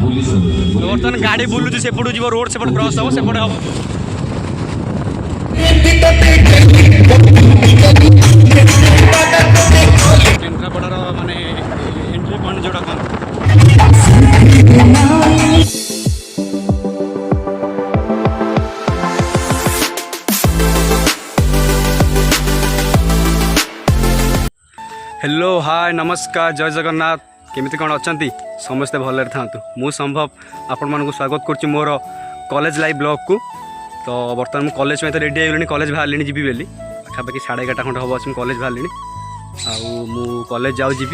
बर्तमान गाड़ी बुलूची सेपटू जीव रोड सेपट क्रॉस हम सेपटे हम केन्द्रापड़ार माने एंट्री पॉइंट जोड़ा कौन हेलो हाय नमस्कार जय जगन्नाथ केमिति कौन अच्छा समस्ते भलरे था मु संभव आपण मानक स्वागत करुच्ची मोर कॉलेज लाइव ब्लॉग को। तो बर्तमान मुझे कॉलेज में तो रेडी होगली कॉलेज बाहर जी बोली पाखापाखि 11:30 खंड हम अच्छे कॉलेज बाहर आउ कॉलेज जाऊ जी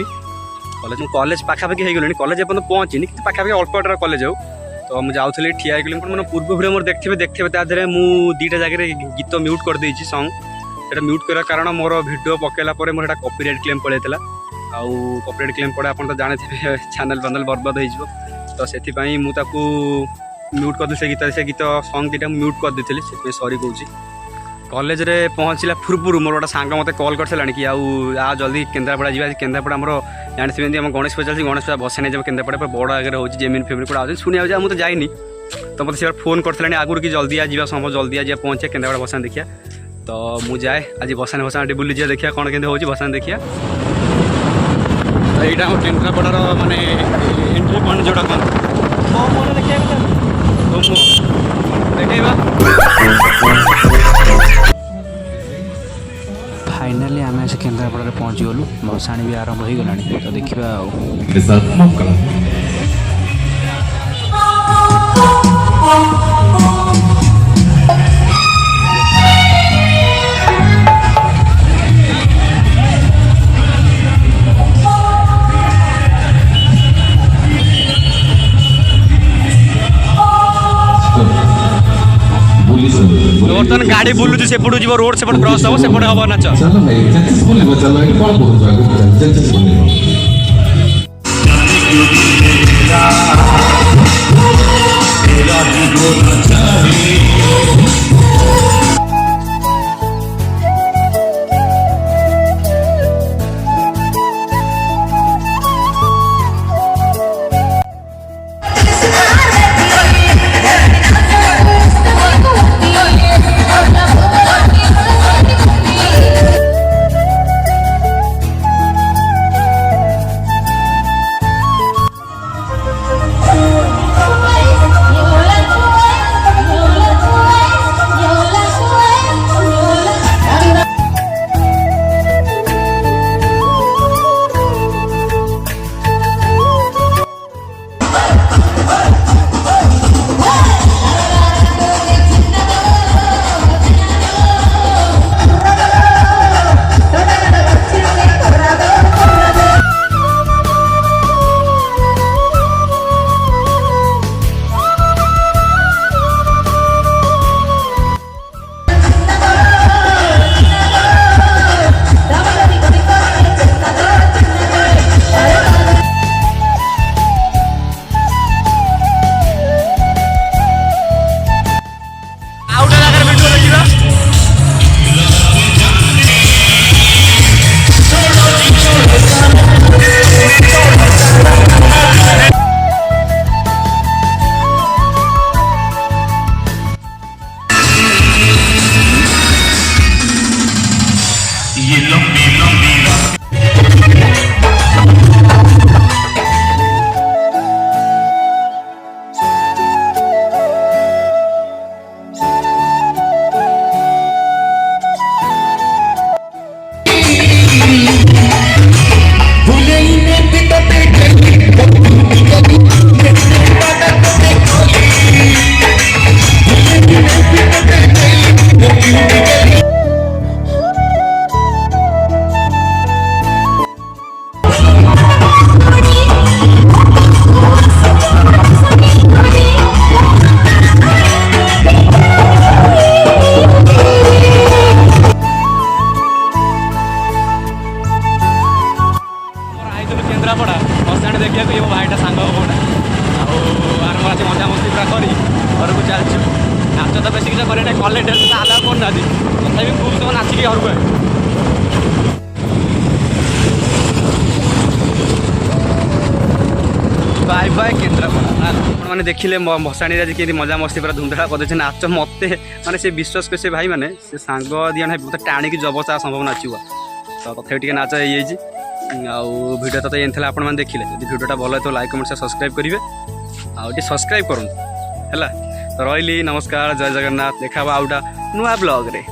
कॉलेज पाखापाखि हो गली कॉलेज एपन पहुँचनी कि पाखापाखि अल्प बाटर कॉलेज आउ तो मुझे जाऊँगी ठिया मैंने पूर्व भिडियो मोर देखते तादेह मुझे 2टा जगह गीत म्यूट कर देछि सॉन्ग सेटा म्यूट करने कारण मोर भिडियो पकेला मोर कॉपीराइट क्लेम पड़ेगा आउ कॉपीराइट क्लेम पड़े आप जानते चैनल बनल बर्बाद हो तो से मुझे म्यूट कर से गीत सॉन्ग 2टा म्यूट कर देती से सॉरी कहूँ कॉलेज रे पहुँचला पूर्व मोर गोटे सांग मत कॉल कर कि आ जल्दी केन्द्रापड़ा जा केन्द्रापड़ा आम जानते आम गणेश पूजा चलती गणेश पूजा बसे नहीं जब केन्द्रापड़ा बड़ आगे हो जेमिन फेमिन कूड़ा आज शुणा जाए मुझे जाइनी तो मतलब से फोन कर आगुरी कि जल्दी आ जा संभव जल्दी आ पहुँचे केन्द्रापड़ा बसान देखिया तो मुझे जाए आज बसाने बसाने बुली जा देखिया कौन के हो बसाने देखिया तो यहाँ केन्द्रापड़ार माने एंट्री पॉइंट जोड़ा कौन देखा फाइनाली आम से केन्द्रापड़ा पहुँची गलु भसाणी भी आरंभ हो गला तो देखा बर्तमान गाड़ी बुलूची सेपटू जीव रोड सेपट क्रॉस हम सेपटे हम नाच केन्द्रापड़ा बसाणी देखा ये भाईटा सांग होना आरम आज मजा मस्ती पूरा कर घर को चलचु नाच तो बेस किसी कर कॉलेज आला करना तथा खूब सब नाचिक घर को बाय बाय केन्द्रापड़ा आपने देखिले भसाणी आज कि मजा मस्ती पूरा धूमधाड़ा करदे नाच मत माने से विश्वास कर से भाई मैंने से सांग दिया मत टाणिक जबसा संभव नाचुआ तो तथा टे नाच हो भिडियो तो ये आपने देखिले जब भिडियोटा भल तो लाइक कमेंट सब्सक्राइब करेंगे आउटे सब्सक्राइब करूँ है तो रही नमस्कार जय जगन्नाथ देखा आउटा नुआ ब्लॉग रे।